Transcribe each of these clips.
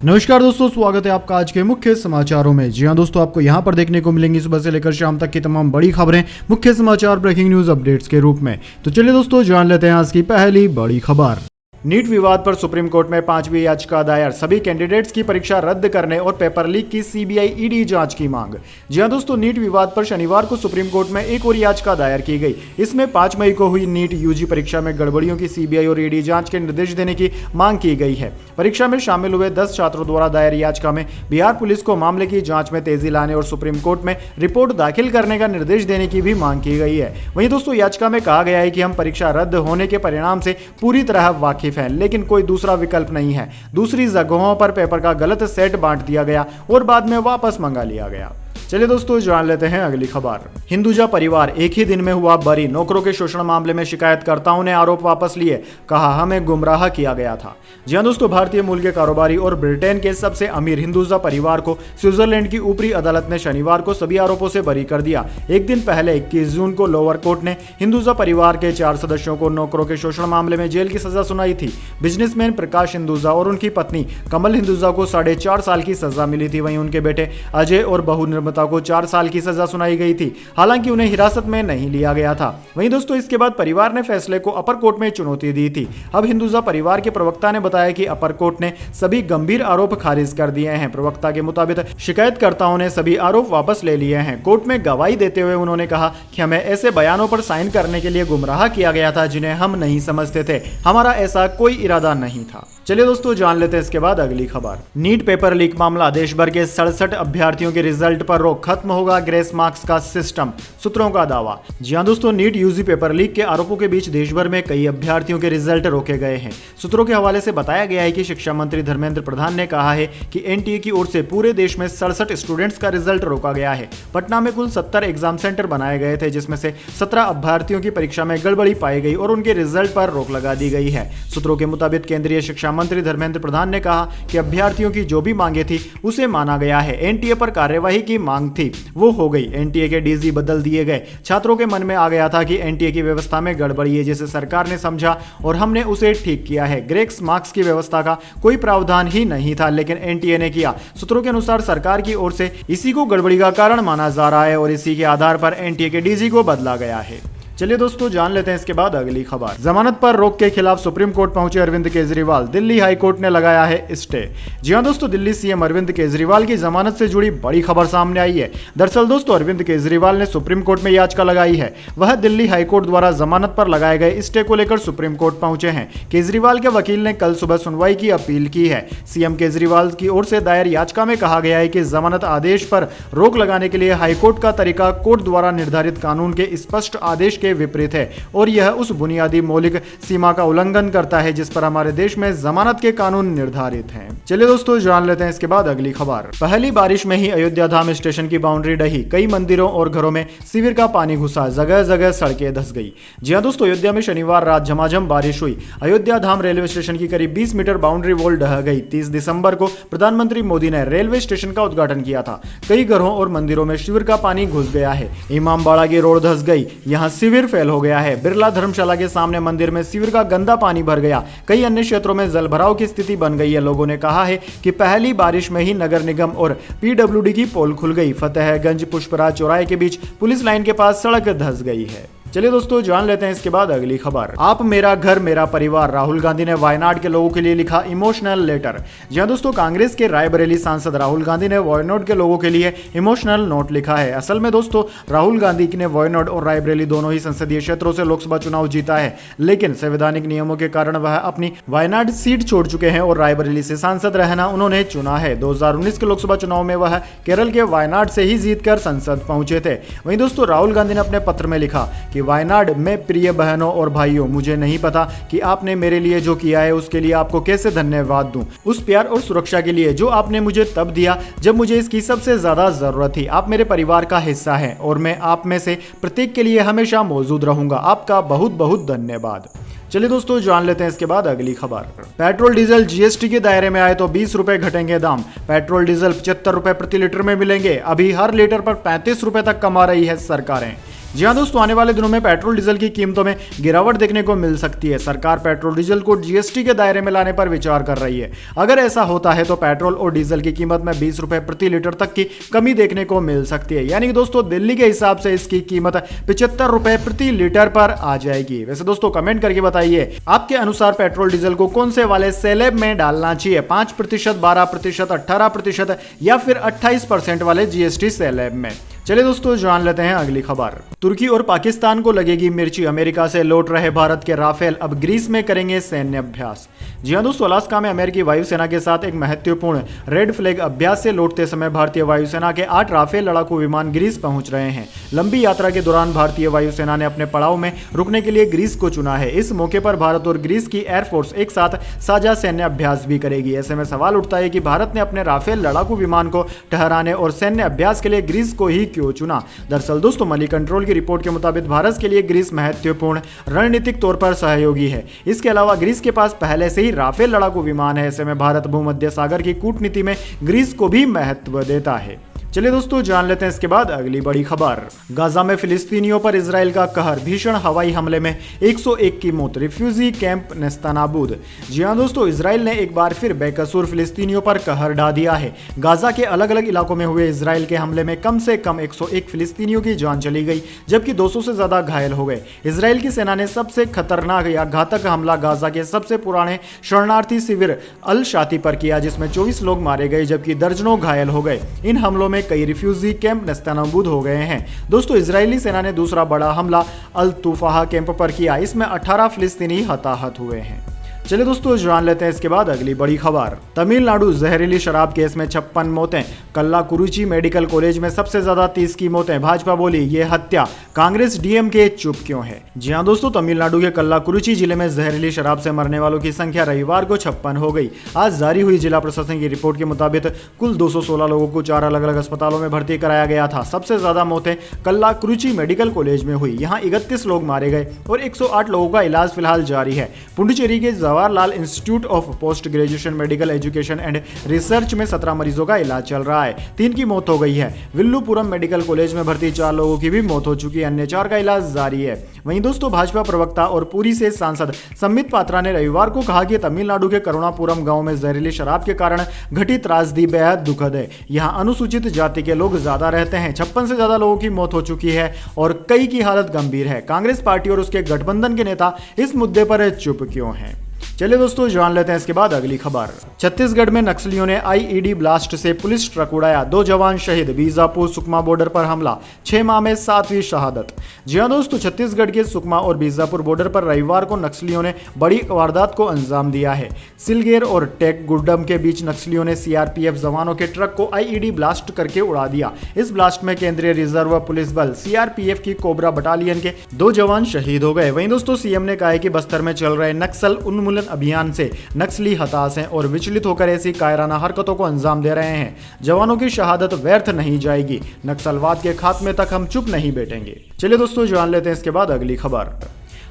नमस्कार दोस्तों, स्वागत है आपका आज के मुख्य समाचारों में। जी हां दोस्तों, आपको यहां पर देखने को मिलेंगी सुबह से लेकर शाम तक की तमाम बड़ी खबरें मुख्य समाचार ब्रेकिंग न्यूज अपडेट्स के रूप में। तो चलिए दोस्तों, जान लेते हैं आज की पहली बड़ी खबर। नीट विवाद पर सुप्रीम कोर्ट में 5वीं याचिका दायर, सभी कैंडिडेट्स की परीक्षा रद्द करने और पेपर लीक की सीबीआई ईडी जांच की मांग। जी हां दोस्तों, नीट विवाद पर शनिवार को सुप्रीम कोर्ट में एक और याचिका दायर की गई। इसमें 5 मई को हुई नीट यूजी परीक्षा में गड़बड़ियों की सीबीआई और ईडी जांच के निर्देश देने की मांग की गई है। परीक्षा में शामिल हुए 10 छात्रों द्वारा दायर याचिका में बिहार पुलिस को मामले की जांच में तेजी लाने और सुप्रीम कोर्ट में रिपोर्ट दाखिल करने का निर्देश देने की भी मांग की गई है। वहीं दोस्तों, याचिका में कहा गया है कि हम परीक्षा रद्द होने के परिणाम से पूरी तरह वाकिफ हैं, लेकिन कोई दूसरा विकल्प नहीं है। दूसरी जगहों पर पेपर का गलत सेट बांट दिया गया और बाद में वापस मंगा लिया गया। चलिए दोस्तों, जान लेते हैं अगली खबर। हिंदुजा परिवार एक ही दिन में हुआ बरी, नौकरों के शोषण मामले में शिकायतकर्ताओं ने आरोप वापस लिए, कहा हमें गुमराह किया गया था। जी हां दोस्तों, भारतीय मूल के कारोबारी और ब्रिटेन के सबसे अमीर हिंदुजा परिवार को स्विट्जरलैंड की ऊपरी अदालत ने शनिवार को सभी आरोपों से बरी कर दिया। एक दिन पहले 21 जून को लोअर कोर्ट ने हिंदुजा परिवार के 4 सदस्यों को नौकरों के शोषण मामले में जेल की सजा सुनाई थी। बिजनेसमैन प्रकाश हिंदुजा और उनकी पत्नी कमल हिंदुजा को 4.5 साल की सजा मिली थी। वहीं उनके बेटे अजय और बहू निर्मता को 4 साल की सजा सुनाई गई थी। हालांकि उन्हें हिरासत में नहीं लिया गया था। वहीं दोस्तों, इसके बाद परिवार ने फैसले को अपर कोर्ट में चुनौती दी थी। अब हिंदुजा परिवार के प्रवक्ता ने बताया कि अपर कोर्ट ने सभी गंभीर आरोप खारिज कर दिए हैं। प्रवक्ता के मुताबिक शिकायतकर्ताओं ने सभी आरोप वापस ले लिए हैं। कोर्ट में गवाही देते हुए उन्होंने कहा कि हमें ऐसे बयानों पर साइन करने के लिए गुमराह किया गया था जिन्हें हम नहीं समझते थे। हमारा ऐसा कोई इरादा नहीं था। चलिए दोस्तों, जान लेते हैं इसके बाद अगली खबर। नीट पेपर लीक मामला, देश भर के 67 अभ्यर्थियों के रिजल्ट पर रोक, खत्म होगा ग्रेस मार्क्स का सिस्टम, सूत्रों का दावा। जी हां दोस्तों, नीट यूजी पेपर लीक के आरोपों के बीच देश भर में कई अभ्यर्थियों के रिजल्ट रोके गए हैं। सूत्रों के हवाले से बताया गया है कि शिक्षा मंत्री धर्मेंद्र प्रधान ने कहा है कि एनटीए की ओर से पूरे देश में 67 स्टूडेंट्स का रिजल्ट रोका गया है। पटना में कुल 70 एग्जाम सेंटर बनाए गए थे, जिसमें से 17 अभ्यर्थियों की परीक्षा में गड़बड़ी पाई गई और उनके रिजल्ट पर रोक लगा दी गई है। सूत्रों के मुताबिक केंद्रीय शिक्षा मंत्री धर्मेंद्र प्रधान ने कहा कि अभ्यर्थियों की जो भी मांगे थी उसे माना गया है। एनटीए पर कार्यवाही की मांग थी, वो हो गई। एनटीए के डीजी बदल दिए गए। छात्रों के मन में आ गया था कि एनटीए की व्यवस्था में गड़बड़ी है, जिसे सरकार ने समझा और हमने उसे ठीक किया है। ग्रेस मार्क्स की व्यवस्था का कोई प्रावधान ही नहीं था, लेकिन एनटीए ने किया। सूत्रों के अनुसार सरकार की ओर से इसी को गड़बड़ी का कारण माना जा रहा है और इसी के आधार पर एनटीए के डीजी को बदला गया है। चलिए दोस्तों, जान लेते हैं इसके बाद अगली खबर। जमानत पर रोक के खिलाफ सुप्रीम कोर्ट पहुंचे अरविंद केजरीवाल, दिल्ली हाई कोर्ट ने लगाया है स्टे। जी हां दोस्तों, दिल्ली सीएम अरविंद केजरीवाल की जमानत से जुड़ी बड़ी खबर सामने आई है। दरअसल दोस्तों, अरविंद केजरीवाल ने सुप्रीम कोर्ट में याचिका लगाई है। वह दिल्ली हाई कोर्ट द्वारा जमानत पर लगाए गए स्टे को लेकर सुप्रीम कोर्ट पहुंचे हैं। केजरीवाल के वकील ने कल सुबह सुनवाई की अपील की है। सीएम केजरीवाल की ओर से दायर याचिका में कहा गया है कि जमानत आदेश पर रोक लगाने के लिए हाईकोर्ट का तरीका कोर्ट द्वारा निर्धारित कानून के स्पष्ट आदेश के विपरीत है और यह उस बुनियादी मौलिक सीमा का उल्लंघन करता है जिस पर हमारे देश में जमानत के कानून निर्धारित हैं। चलिए दोस्तों, जान लेते हैं इसके बाद अगली खबर। पहली बारिश में ही अयोध्या धाम स्टेशन की बाउंड्री ढही, कई मंदिरों और घरों में सीवर का पानी घुसा, जगह जगह सड़कें धंस गई। जी हां दोस्तों, अयोध्या में शनिवार रात झमाझम बारिश हुई। अयोध्या धाम रेलवे स्टेशन की करीब 20 मीटर बाउंड्री वॉल ढह गई। 30 दिसंबर को प्रधानमंत्री मोदी ने रेलवे स्टेशन का उद्घाटन किया था। कई घरों और मंदिरों में सीवर का पानी घुस गया है। इमामबाड़ा की रोड धंस गई, यहाँ सीवर फैल हो गया है। बिरला धर्मशाला के सामने मंदिर में सीवर का गंदा पानी भर गया। कई अन्य क्षेत्रों में जलभराव की स्थिति बन गई है। लोगों ने कहा है कि पहली बारिश में ही नगर निगम और पीडब्ल्यूडी की पोल खुल गई। फतेहगंज पुष्पराज चौराहे के बीच पुलिस लाइन के पास सड़क धंस गई है। चलिए दोस्तों, जान लेते हैं इसके बाद अगली खबर। आप मेरा घर मेरा परिवार, राहुल गांधी ने वायनाड के लोगों के लिए लिखा इमोशनल लेटर। जी हां दोस्तों, कांग्रेस के रायबरेली सांसद राहुल गांधी ने वायनाड के लोगों के लिए इमोशनल नोट लिखा है। असल में दोस्तों, राहुल गांधी ने वायनाड और रायबरेली दोनों ही संसदीय क्षेत्रों से लोकसभा चुनाव जीता है, लेकिन संवैधानिक नियमों के कारण वह अपनी वायनाड सीट छोड़ चुके हैं और रायबरेली से सांसद रहना उन्होंने चुना है। 2019 के लोकसभा चुनाव में वह केरल के वायनाड से ही जीतकर संसद पहुंचे थे। वहीं दोस्तों, राहुल गांधी ने अपने पत्र में लिखा कि वायनाड में प्रिय बहनों और भाइयों, मुझे नहीं पता कि आपने मेरे लिए जो किया है उसके लिए आपको कैसे धन्यवाद दूं। उस प्यार और सुरक्षा के लिए जो आपने मुझे तब दिया जब मुझे इसकी सबसे ज्यादा जरूरत थी। आप मेरे परिवार का हिस्सा हैं और मैं आप में से प्रत्येक के लिए हमेशा मौजूद रहूंगा। आपका बहुत बहुत धन्यवाद। चलिए दोस्तों, जान लेते हैं इसके बाद अगली खबर। पेट्रोल डीजल जीएसटी के दायरे में आए तो 20 रुपए घटेंगे दाम। पेट्रोल डीजल 75 रुपए प्रति लीटर में मिलेंगे। अभी हर लीटर पर 35 रुपए तक कमा रही है सरकारें। जी हाँ दोस्तों, आने वाले दिनों में पेट्रोल डीजल की कीमतों में गिरावट देखने को मिल सकती है। सरकार पेट्रोल डीजल को जीएसटी के दायरे में लाने पर विचार कर रही है। अगर ऐसा होता है तो पेट्रोल और डीजल की कीमत में 20 रुपए प्रति लीटर तक की कमी देखने को मिल सकती है। यानी कि दोस्तों दिल्ली के हिसाब से इसकी कीमत 75 रुपए प्रति लीटर पर आ जाएगी। वैसे दोस्तों कमेंट करके बताइए, आपके अनुसार पेट्रोल डीजल को कौन से वाले स्लैब में डालना चाहिए, 5%, 12%, 18% या फिर 28% वाले जीएसटी स्लैब में। चलिए दोस्तों जान लेते हैं अगली खबर। तुर्की और पाकिस्तान को लगेगी मिर्ची, अमेरिका से लौट रहे भारत के राफेल अब ग्रीस में करेंगे सैन्य अभ्यास। जी हां दोस्तों, अलास्का में अमेरिकी वायुसेना के साथ एक महत्वपूर्ण रेड फ्लैग अभ्यास से लौटते समय भारतीय वायुसेना के 8 राफेल लड़ाकू विमान ग्रीस पहुंच रहे हैं। लंबी यात्रा के दौरान भारतीय वायुसेना ने अपने पड़ाव में रुकने के लिए ग्रीस को चुना है। इस मौके पर भारत और ग्रीस की एयरफोर्स एक साथ साझा सैन्य अभ्यास भी करेगी। ऐसे में सवाल उठता है कि भारत ने अपने राफेल लड़ाकू विमान को ठहराने और सैन्य अभ्यास के लिए ग्रीस को ही क्यों चुना। दरअसल दोस्तों मनी कंट्रोल की रिपोर्ट के मुताबिक भारत के लिए ग्रीस महत्वपूर्ण रणनीतिक तौर पर सहयोगी है। इसके अलावा ग्रीस के पास पहले से ही राफेल लड़ाकू विमान है। ऐसे में भारत भूमध्य सागर की कूटनीति में ग्रीस को भी महत्व देता है। चलिए दोस्तों जान लेते हैं इसके बाद अगली बड़ी खबर। गाजा में फिलिस्तीनियों पर इजराइल का कहर, भीषण हवाई हमले में 101 की मौत, रिफ्यूजी कैंप नेस्तनाबूद। जी हां दोस्तों, इजराइल ने एक बार फिर बेकसूर फिलिस्तीनियों पर कहर ढा दिया है। गाजा के अलग अलग इलाकों में हुए इजराइल के हमले में कम से कम 101 फिलिस्तीनियों की जान चली गई, जबकि 200 से ज्यादा घायल हो गए। इजराइल की सेना ने सबसे खतरनाक या घातक हमला गाजा के सबसे पुराने शरणार्थी शिविर अल शाती पर किया, जिसमें 24 लोग मारे गए जबकि दर्जनों घायल हो गए। इन हमलों में कई रिफ्यूजी कैंप नेस्तनाबूद हो गए हैं। दोस्तों इजरायली सेना ने दूसरा बड़ा हमला अल तुफाहा कैंप पर किया, इसमें 18 फिलिस्तीनी हताहत हुए हैं। चलिए दोस्तों जान लेते हैं इसके बाद अगली बड़ी खबर। तमिलनाडु जहरीली शराब केस में 56 मौतें, कल्लाकुरुची मेडिकल कॉलेज में सबसे ज्यादा 30 की मौतें। भाजपा बोली ये हत्या, कांग्रेस डीएमके चुप क्यों है। जी हां दोस्तों, तमिलनाडु के कल्लाकुरुची जिले में जहरीली शराब से मरने वालों की संख्या रविवार को 56 हो गई। आज जारी हुई जिला प्रशासन की रिपोर्ट के मुताबिक कुल 216 लोगों को 4 अलग अलग अस्पतालों में भर्ती कराया गया था। सबसे ज्यादा मौतें कल्लाकुरुची मेडिकल कॉलेज में हुई, यहाँ 31 लोग मारे गए और 108 लोगों का इलाज फिलहाल जारी है। पुडुचेरी के Jawaharlal institute of post graduation medical education and research में 17 मरीजों का इलाज चल रहा है, 3 की मौत हो गई है। विल्लुपुरम मेडिकल कॉलेज में भर्ती 4 लोगों की भी मौत हो चुकी है, अन्य 4 का इलाज जारी है। वहीं दोस्तों भाजपा प्रवक्ता और पुरी से सांसद संबित पात्रा ने रविवार को कहा कि तमिलनाडु के करुणापुरम गांव में जहरीली शराब के कारण घटित त्रासदी बेहद दुखद है। यहां अनुसूचित जाति के लोग ज्यादा रहते हैं। 56 से ज्यादा लोगों की मौत हो चुकी है और कई की हालत गंभीर है। कांग्रेस पार्टी और उसके गठबंधन के नेता इस मुद्दे पर चुप क्यों हैं। चलिए दोस्तों जान लेते हैं इसके बाद अगली खबर। छत्तीसगढ़ में नक्सलियों ने आईईडी ब्लास्ट से पुलिस ट्रक उड़ाया, 2 जवान शहीद। बीजापुर सुकमा बॉर्डर पर हमला, 6 माह में 7वीं शहादत। जी हां दोस्तों, छत्तीसगढ़ के सुकमा और बीजापुर बॉर्डर पर रविवार को नक्सलियों ने बड़ी वारदात को अंजाम दिया है। सिलगेर और टेक गुड्डम के बीच नक्सलियों ने सीआरपीएफ जवानों के ट्रक को आईईडी ब्लास्ट करके उड़ा दिया। इस ब्लास्ट में केंद्रीय रिजर्व पुलिस बल सीआरपीएफ की कोबरा बटालियन के 2 जवान शहीद हो गए। वहीं दोस्तों सीएम ने कहा है कि बस्तर में चल रहे नक्सल उन्मूलन अभियान से नक्सली हताश हैं और विचलित होकर ऐसी कायराना हरकतों को अंजाम दे रहे हैं। जवानों की शहादत व्यर्थ नहीं जाएगी, नक्सलवाद के खात्मे तक हम चुप नहीं बैठेंगे। चलिए दोस्तों जान लेते हैं इसके बाद अगली खबर।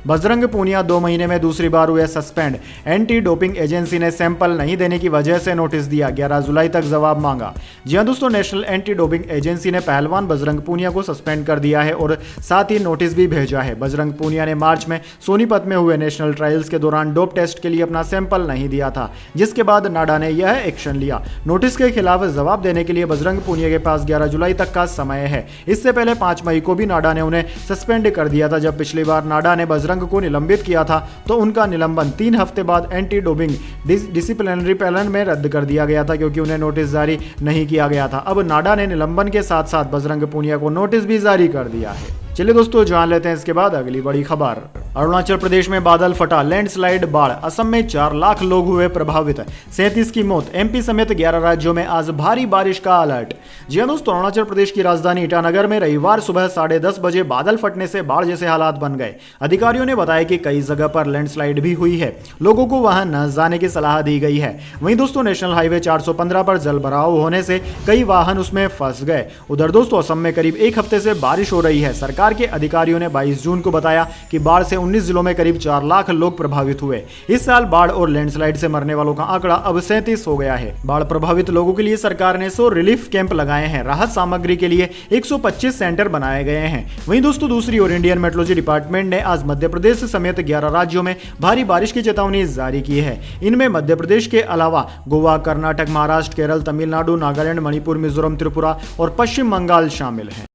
बजरंग पूनिया 2 महीने में दूसरी बार हुए सस्पेंड, एंटी डोपिंग एजेंसी ने सैंपल नहीं देने की वजह से नोटिस दिया, 11 जुलाई तक जवाब मांगा। जी हां दोस्तों, नेशनल एंटी डोपिंग एजेंसी ने पहलवान बजरंग पूनिया को सस्पेंड कर दिया है और साथ ही नोटिस भी भेजा है। बजरंग पूनिया ने मार्च में सोनीपत में हुए नेशनल ट्रायल्स के दौरान डोप टेस्ट के लिए अपना सैंपल नहीं दिया था, जिसके बाद नाडा ने यह एक्शन लिया। नोटिस के खिलाफ जवाब देने के लिए बजरंग पूनिया के पास 11 जुलाई तक का समय है। इससे पहले 5 मई को भी नाडा ने उन्हें सस्पेंड कर दिया था। जब पिछली बार नाडा ने बजरंग को निलंबित किया था तो उनका निलंबन 3 हफ्ते बाद एंटी डोपिंग डिसिप्लिनरी पैनल में रद्द कर दिया गया था, क्योंकि उन्हें नोटिस जारी नहीं किया गया था। अब नाडा ने निलंबन के साथ साथ बजरंग पूनिया को नोटिस भी जारी कर दिया है। चलिए दोस्तों जान लेते हैं इसके बाद अगली बड़ी खबर। अरुणाचल प्रदेश में बादल फटा, लैंडस्लाइड, बाढ़, असम में 4 लाख लोग हुए प्रभावित, 37 की मौत। एमपी समेत 11 राज्यों में आज भारी बारिश का अलर्ट। जी हां दोस्तों, अरुणाचल प्रदेश की राजधानी ईटानगर में रविवार सुबह 10:30 बजे बादल फटने से बाढ़ जैसे हालात बन गए। अधिकारियों ने बताया कि कई जगह पर लैंडस्लाइड भी हुई है, लोगों को वहां न जाने की सलाह दी गई है। वहीं दोस्तों नेशनल हाईवे 415 पर जल भराव होने से कई वाहन उसमें फंस गए। उधर दोस्तों असम में करीब 1 हफ्ते से बारिश हो रही है। सरकार सरकार के अधिकारियों ने 22 जून को बताया कि बाढ़ से 19 जिलों में करीब 4 लाख लोग प्रभावित हुए। इस साल बाढ़ और लैंडस्लाइड से मरने वालों का आंकड़ा अब 37 हो गया है। बाढ़ प्रभावित लोगों के लिए सरकार ने 100 रिलीफ कैंप लगाए हैं। राहत सामग्री के लिए 125 सेंटर बनाए गए हैं। वहीं दोस्तों दूसरी ओर इंडियन मेट्रोलॉजी डिपार्टमेंट ने आज मध्य प्रदेश समेत 11 राज्यों में भारी बारिश की चेतावनी जारी की है। इनमें मध्य प्रदेश के अलावा गोवा, कर्नाटक, महाराष्ट्र, केरल, तमिलनाडु, नागालैंड, मणिपुर, मिजोरम, त्रिपुरा और पश्चिम बंगाल शामिल हैं।